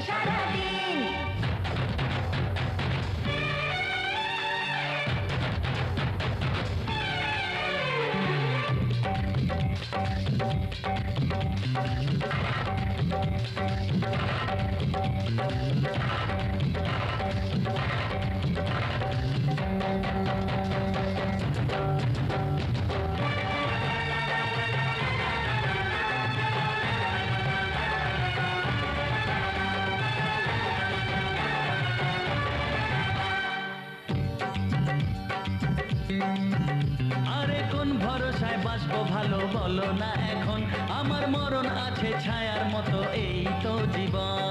সারাদিন। আরে কোন ভরসায় বাঁচবো ভালো বলো না এখন, আমার মরণ আছে ছায়ার মতো এই তো জীবন।